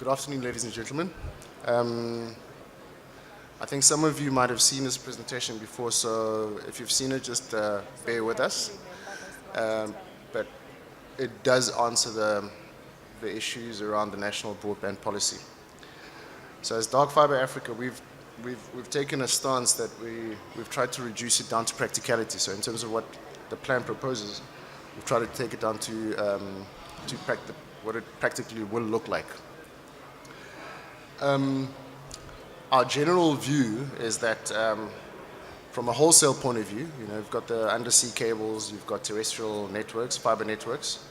Good afternoon, ladies and gentlemen. I think some of you might have seen this presentation before, so if you've seen it, just bear with us. But it does answer the issues around the national broadband policy. So as Dark Fiber Africa, we've taken a stance that we've tried to reduce it down to practicality. So in terms of what the plan proposes, we've tried to take it down to what it practically will look like. Our general view is that from a wholesale point of view, you've got the undersea cables, you've got terrestrial networks, fiber networks,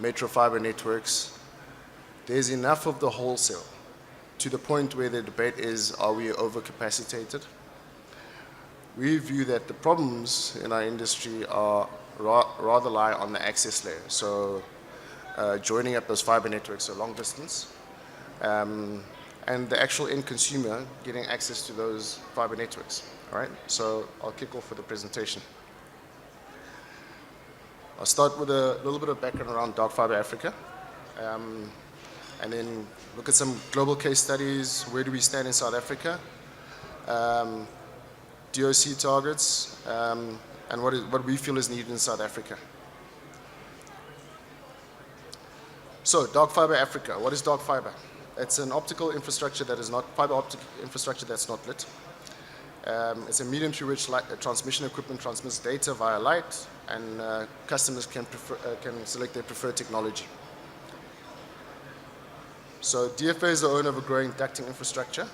metro fiber networks. There's enough of the wholesale to the point where the debate is, are we overcapacitated? We view that the problems in our industry are rather lie on the access layer. So joining up those fiber networks a long distance, and the actual end consumer getting access to those fiber networks. All right, so I'll kick off with the presentation. I'll start with a little bit of background around Dark Fiber Africa, and then look at some global case studies. Where do we stand in South Africa? DOC targets, and what we feel is needed in South Africa. So, Dark Fiber Africa. What is dark fiber? It's an optical infrastructure that is not fiber optic infrastructure that's not lit. It's a medium through which transmission equipment transmits data via light, and customers can select their preferred technology. So DFA is the owner of a growing ducting infrastructure,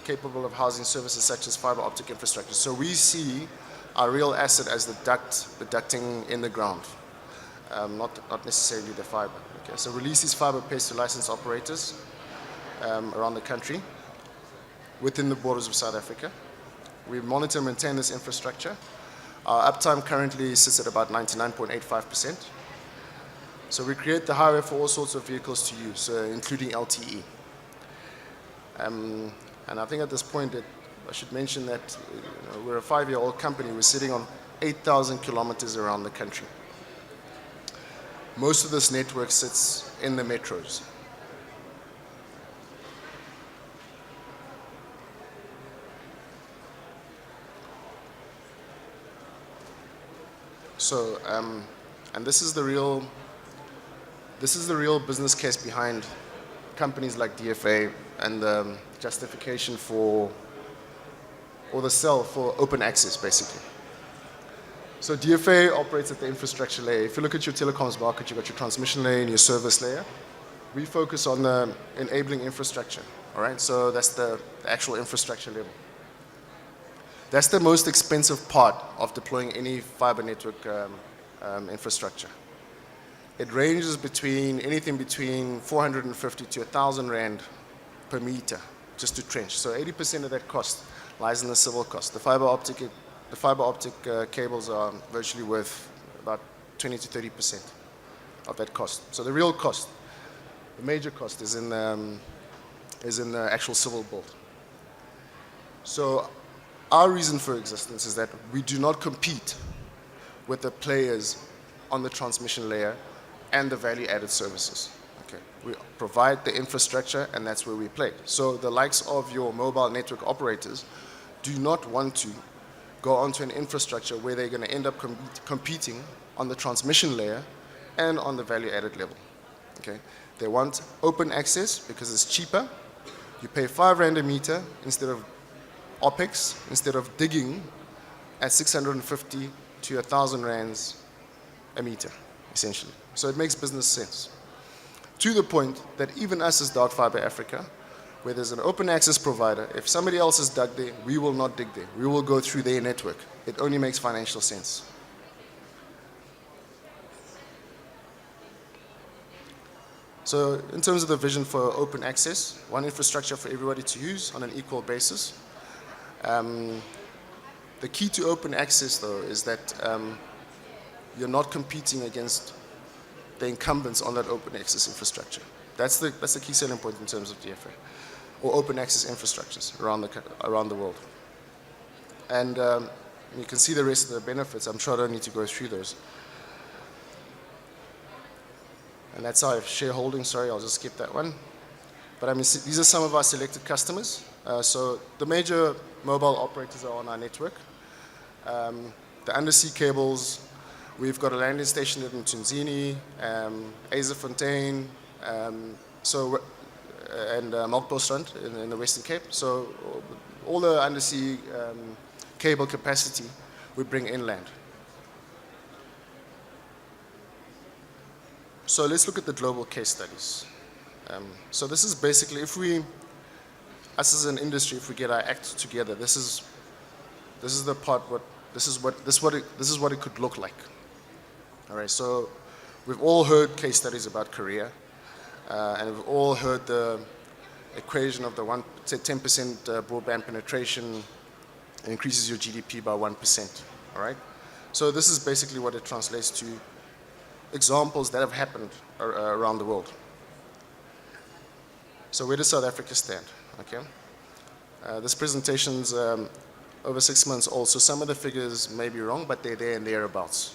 capable of housing services such as fiber optic infrastructure. So we see our real asset as the ducting in the ground, not necessarily the fiber. Okay, so Release's fiber pays to licensed operators around the country within the borders of South Africa. We monitor and maintain this infrastructure. Our uptime currently sits at about 99.85%. So we create the highway for all sorts of vehicles to use, including LTE. And I think at this point I should mention that we're a 5-year-old company. We're sitting on 8,000 kilometers around the country. Most of this network sits in the metros. So, and this is the real business case behind companies like DFA and the justification for, or the sell for open access, basically. So DFA operates at the infrastructure layer. If you look at your telecoms market, you've got your transmission layer and your service layer. We focus on the enabling infrastructure, all right? So that's the actual infrastructure level. That's the most expensive part of deploying any fiber network infrastructure. It ranges anything between 450 to 1,000 Rand per meter just to trench. So 80% of that cost lies in the civil cost. The fiber optic cables are virtually worth about 20 to 30% of that cost. So the real cost, the major cost, is in the actual civil build. So our reason for existence is that we do not compete with the players on the transmission layer and the value-added services. Okay, we provide the infrastructure, and that's where we play. So the likes of your mobile network operators do not want to go onto an infrastructure where they're going to end up competing on the transmission layer and on the value-added level. Okay, they want open access because it's cheaper. You pay 5 Rand a meter instead of OPEX, instead of digging at 650 to 1,000 Rands a meter, essentially. So it makes business sense. To the point that even us as Dark Fiber Africa, where there's an open access provider, if somebody else has dug there, we will not dig there. We will go through their network. It only makes financial sense. So in terms of the vision for open access, one infrastructure for everybody to use on an equal basis. The key to open access, though, is that you're not competing against the incumbents on that open access infrastructure. That's the key selling point in terms of DFA, or open access infrastructures around the world. And you can see the rest of the benefits. I'm sure I don't need to go through those. And that's our shareholding. Sorry, I'll just skip that one. But I mean, these are some of our selected customers. So the major mobile operators are on our network. The undersea cables, we've got a landing station in Tunzini, Azefontein, and Melkbosrand in the Western Cape. So all the undersea cable capacity we bring inland. So let's look at the global case studies. So this is basically, us as an industry, if we get our act together, this is the part. This is what it could look like. All right. So we've all heard case studies about Korea, and we've all heard the equation of the 10% broadband penetration increases your GDP by 1%. All right. So this is basically what it translates to. Examples that have happened around the world. So where does South Africa stand? Okay. This presentation's over 6 months old, so some of the figures may be wrong, but they're there and thereabouts.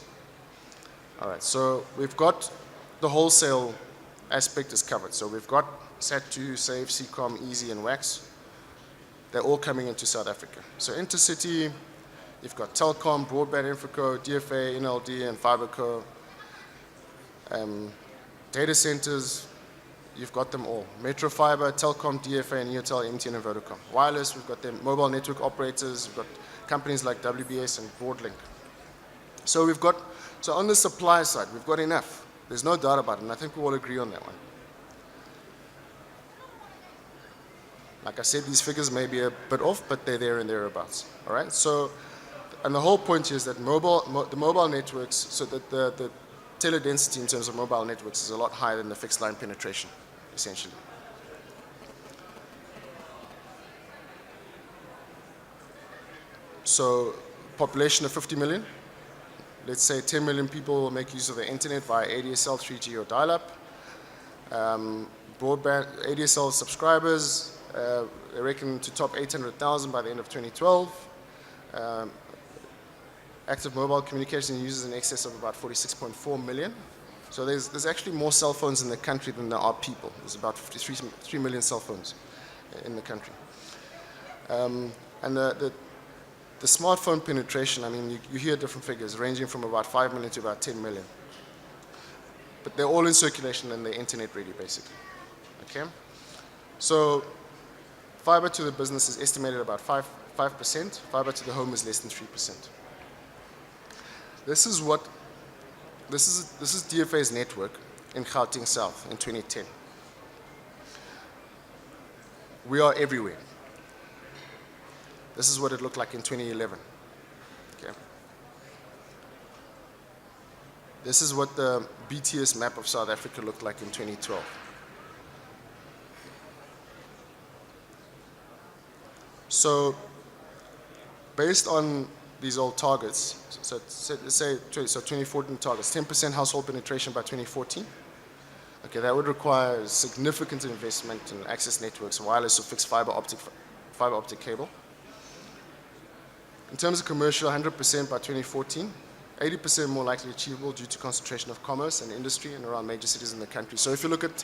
All right, so we've got the wholesale aspect is covered. So we've got SatCom, Safe, SatCom, Easy, and Wax. They're all coming into South Africa. So Intercity, you've got Telkom, Broadband Infraco, DFA, NLD, and FiberCo. Data centers, you've got them all. Metro Fiber, Telkom, DFA, and Neotel, MTN, and Vodacom. Wireless, we've got them. Mobile network operators, we've got companies like WBS and Broadlink. So on the supply side, we've got enough. There's no doubt about it, and I think we all agree on that one. Like I said, these figures may be a bit off, but they're there and thereabouts. All right. So, and the whole point here is that the mobile networks, so that the tele density in terms of mobile networks is a lot higher than the fixed line penetration, essentially. So, population of 50 million. Let's say 10 million people will make use of the internet via ADSL, 3G, or dial-up. Broadband ADSL subscribers, they reckon to top 800,000 by the end of 2012. Active mobile communication users in excess of about 46.4 million. So there's actually more cell phones in the country than there are people. There's about 53 million cell phones in the country. And the smartphone penetration, I mean, you hear different figures ranging from about 5 million to about 10 million. But they're all in circulation and they're internet ready, basically. Okay? So fiber to the business is estimated about 5%. Fiber to the home is less than 3%. This is DFA's network in Gauteng South in 2010. We are everywhere. This is what it looked like in 2011. Okay. This is what the BTS map of South Africa looked like in 2012. So, based on these old targets, so let's say 2014 targets, 10% household penetration by 2014. Okay, that would require significant investment in access networks, wireless or fixed fiber optic cable. In terms of commercial, 100% by 2014, 80% more likely achievable due to concentration of commerce and industry in around major cities in the country. So if you look at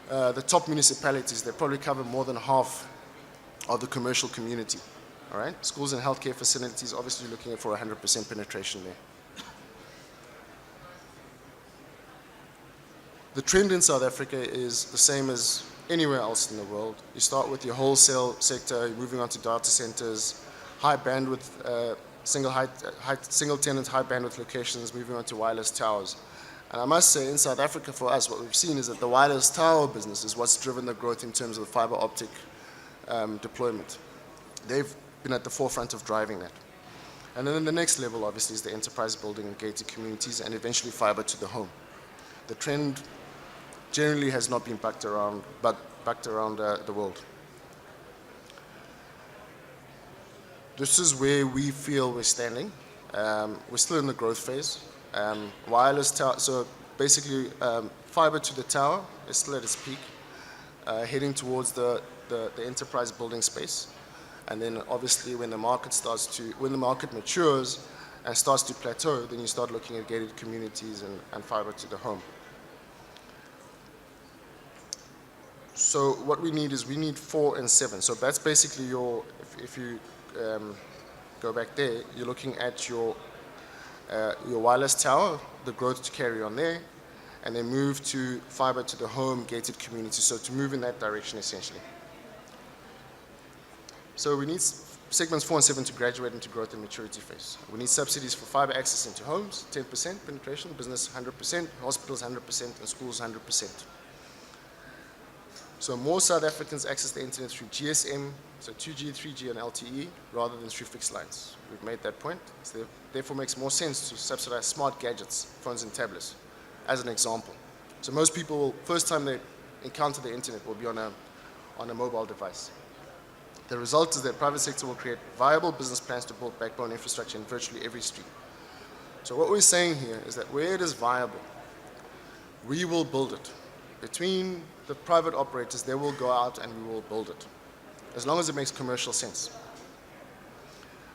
the top municipalities, they probably cover more than half of the commercial community. All right, schools and healthcare facilities, obviously looking for 100% penetration there. The trend in South Africa is the same as anywhere else in the world. You start with your wholesale sector, you're moving on to data centers, high bandwidth, single tenant high bandwidth locations, moving on to wireless towers. And I must say, in South Africa for us, what we've seen is that the wireless tower business is what's driven the growth in terms of the fiber optic deployment. They've been at the forefront of driving that. And then the next level, obviously, is the enterprise building and gated communities and eventually fiber to the home. The trend generally has not been backed around the world. This is where we feel we're standing. We're still in the growth phase. Wireless tower, so basically fiber to the tower is still at its peak, heading towards the enterprise building space. And then obviously when the market matures and starts to plateau, then you start looking at gated communities and fiber to the home. So what we need is we need 4 and 7. So that's basically your, if you go back there, you're looking at your wireless tower, the growth to carry on there, and then move to fiber to the home gated community. So to move in that direction essentially. So we need segments 4 and 7 to graduate into growth and maturity phase. We need subsidies for fiber access into homes, 10% penetration, business 100%, hospitals 100%, and schools 100%. So more South Africans access the internet through GSM, so 2G, 3G, and LTE, rather than through fixed lines. We've made that point. So therefore makes more sense to subsidize smart gadgets, phones and tablets, as an example. So most people, first time they encounter the internet will be on a mobile device. The result is that private sector will create viable business plans to build backbone infrastructure in virtually every street. So what we're saying here is that where it is viable, we will build it. Between the private operators, they will go out and we will build it, as long as it makes commercial sense.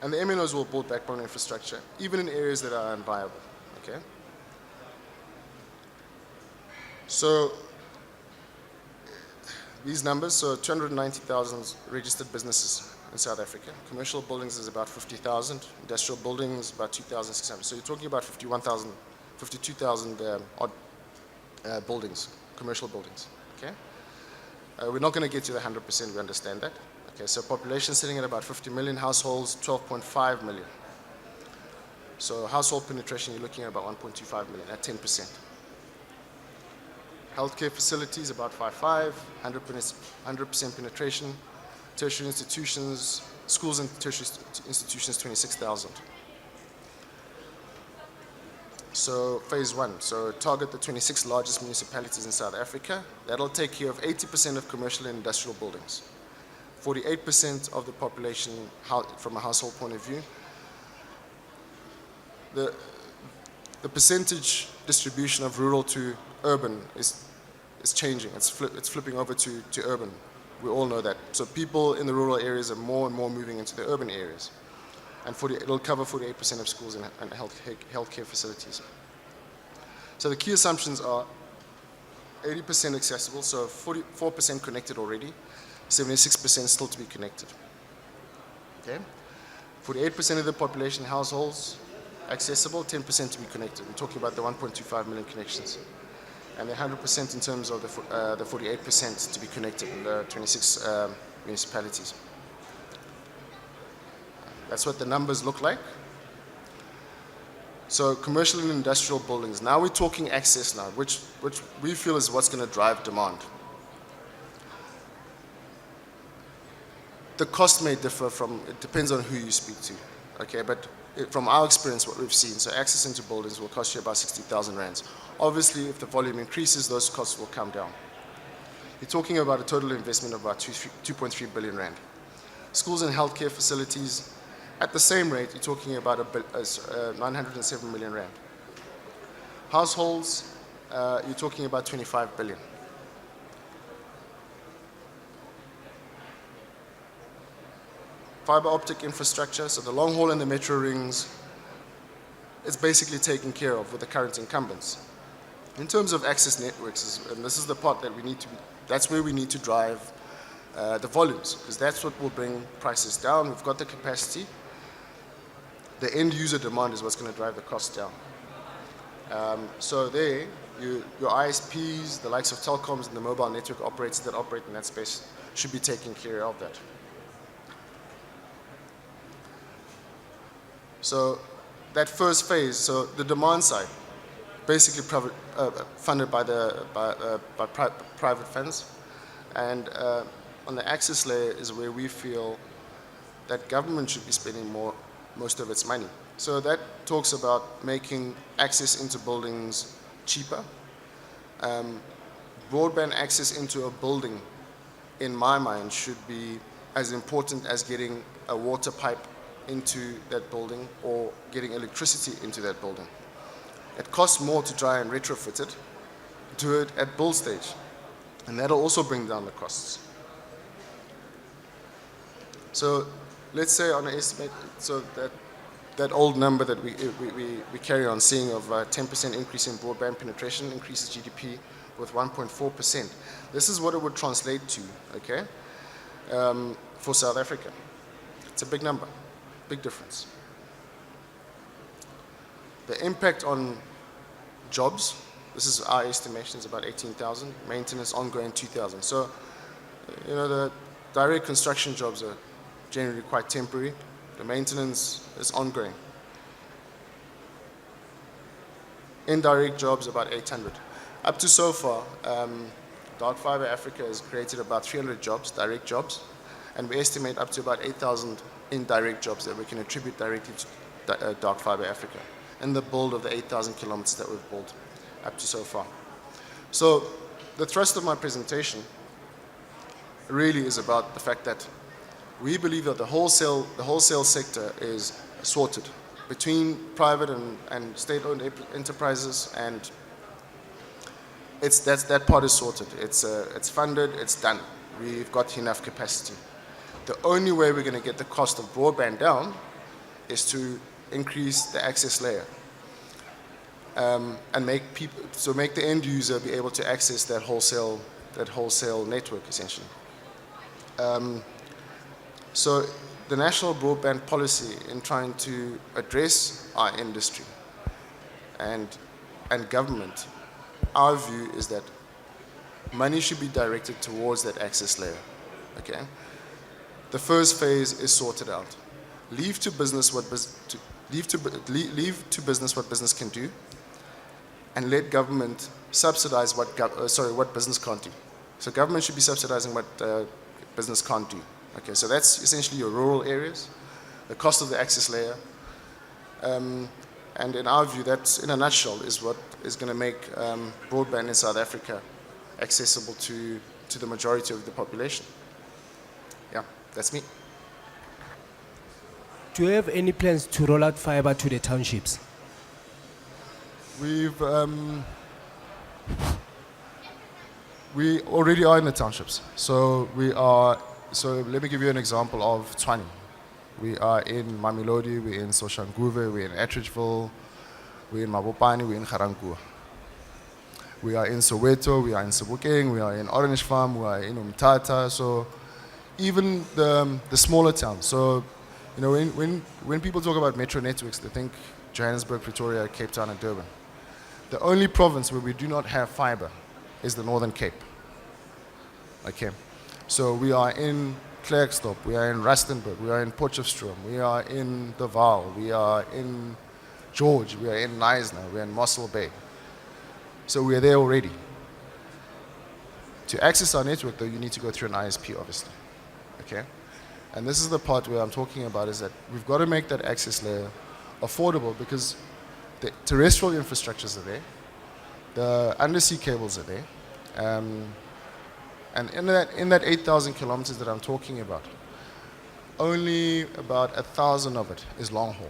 And the MNOs will build backbone infrastructure, even in areas that are unviable, okay? So these numbers, so 290,000 registered businesses in South Africa. Commercial buildings is about 50,000, industrial buildings about 2,600. So you're talking about 52,000 odd buildings, commercial buildings, okay? We're not going to get to the 100%, we understand that. Okay, so population sitting at about 50 million, households 12.5 million. So household penetration, you're looking at about 1.25 million, at 10%. Healthcare facilities, about 5.5, 100% penetration. Tertiary institutions, schools and tertiary institutions, 26,000. So phase 1, so target the 26 largest municipalities in South Africa. That'll take care of 80% of commercial and industrial buildings, 48% of the population from a household point of view. The percentage distribution of rural to urban is changing. It's flipping over to urban. We all know that. So people in the rural areas are more and more moving into the urban areas. And it'll cover 48% of schools and healthcare facilities. So the key assumptions are 80% accessible, so 44% connected already, 76% still to be connected. Okay? 48% of the population households accessible, 10% to be connected. We're talking about the 1.25 million connections. And the 100% in terms of the 48% to be connected in the 26 municipalities. That's what the numbers look like. So commercial and industrial buildings. Now we're talking access now, which we feel is what's going to drive demand. The cost may differ it depends on who you speak to, okay? But from our experience, what we've seen, so access into buildings will cost you about 60,000 rands. Obviously, if the volume increases, those costs will come down. You're talking about a total investment of about 2.3 billion rand. Schools and healthcare facilities, at the same rate, you're talking about 907 million rand. Households, you're talking about 25 billion. Fiber optic infrastructure, so the long haul and the metro rings, it's basically taken care of with the current incumbents. In terms of access networks, and this is the part that that's where we need to drive the volumes, because that's what will bring prices down. We've got the capacity. The end user demand is what's going to drive the cost down. So there, your ISPs, the likes of telecoms and the mobile network operators that operate in that space should be taking care of that. So that first phase, so the demand side, basically funded by private funds, and on the access layer is where we feel that government should be spending most of its money. So that talks about making access into buildings cheaper. Broadband access into a building, in my mind, should be as important as getting a water pipe into that building or getting electricity into that building. It costs more to try and retrofit it, do it at build stage, and that'll also bring down the costs. So let's say on an estimate, so that old number that we carry on seeing of 10% increase in broadband penetration increases GDP with 1.4%. This is what it would translate to, okay, for South Africa. It's a big number, big difference. The impact on jobs, this is our estimation, is about 18,000. Maintenance ongoing 2,000. So, the direct construction jobs are generally quite temporary. The maintenance is ongoing. Indirect jobs, about 800. Up to so far, Dark Fiber Africa has created about 300 jobs, direct jobs, and we estimate up to about 8,000 indirect jobs that we can attribute directly to Dark Fiber Africa and the build of the 8,000 kilometers that we've built up to so far. So the thrust of my presentation really is about the fact that we believe that the wholesale sector is sorted between private and state-owned enterprises, and that part is sorted. It's funded, it's done. We've got enough capacity. The only way we're going to get the cost of broadband down is to increase the access layer and make the end user be able to access that wholesale network essentially. So the national broadband policy in trying to address our industry and government, our view is that money should be directed towards that access layer. Okay. The first phase is sorted out. Leave to business what business can do, and let government subsidize what business can't do. So government should be subsidizing what business can't do. Okay, so that's essentially your rural areas, the cost of the access layer, and in our view, that in a nutshell is what is going to make broadband in South Africa accessible to the majority of the population. Yeah, that's me. Do you have any plans to roll out fiber to the townships? We already are in the townships. So let me give you an example of Tshwane. We are in Mamelodi, we're in Soshanguve, we're in Atteridgeville, we're in Mabopane, we're in Garankuwa. We are in Soweto, we are in Sebokeng, we are in Orange Farm, we are in Umtata. So even the smaller towns. So when people talk about metro networks, they think Johannesburg, Pretoria, Cape Town, and Durban. The only province where we do not have fiber is the Northern Cape. Okay, so we are in Klerksdorp, we are in Rustenburg, we are in Potchefstroom, we are in the Vaal, we are in George, we are in Knysna, we are in Mossel Bay. So we are there already. To access our network, though, you need to go through an ISP, obviously. Okay, and this is the part where I'm talking about, is that we've got to make that access layer affordable, because the terrestrial infrastructures are there, the undersea cables are there, and in that 8,000 kilometers that I'm talking about, only about 1,000 of it is long haul.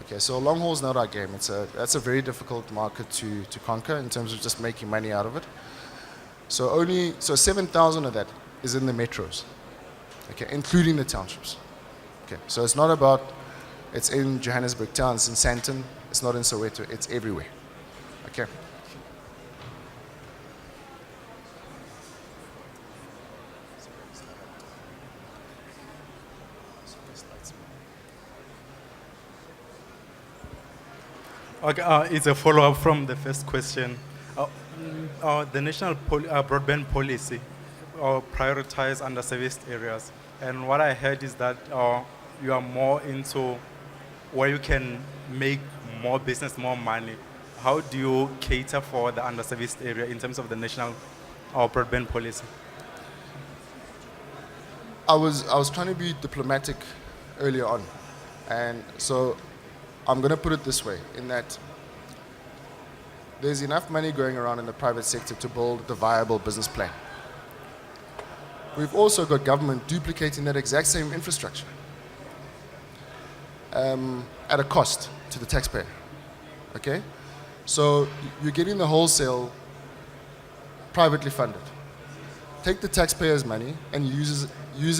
Okay, so long haul is not our game. That's a very difficult market to conquer in terms of just making money out of it. So 7,000 of that is in the metros, okay, including the townships. Okay, so it's in Johannesburg town, it's in Sandton, it's not in Soweto, it's everywhere. Okay. Okay, it's a follow-up from the first question. The national broadband policy prioritize underserviced areas, and what I heard is that you are more into where you can make more business, more money. How do you cater for the underserviced area in terms of the national broadband policy? I was trying to be diplomatic earlier on, and so I'm going to put it this way, in that there's enough money going around in the private sector to build the viable business plan. We've also got government duplicating that exact same infrastructure at a cost to the taxpayer. Okay? So you're getting the wholesale privately funded. Take the taxpayers' money and use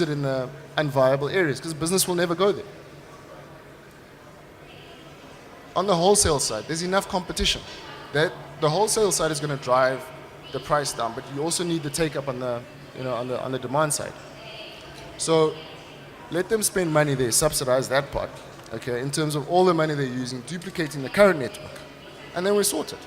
it in the unviable areas, because business will never go there. On the wholesale side, there's enough competition that the wholesale side is going to drive the price down, but you also need the take up on the, on the demand side. So let them spend money there, subsidize that part, okay, in terms of all the money they're using, duplicating the current network, and then we're sorted.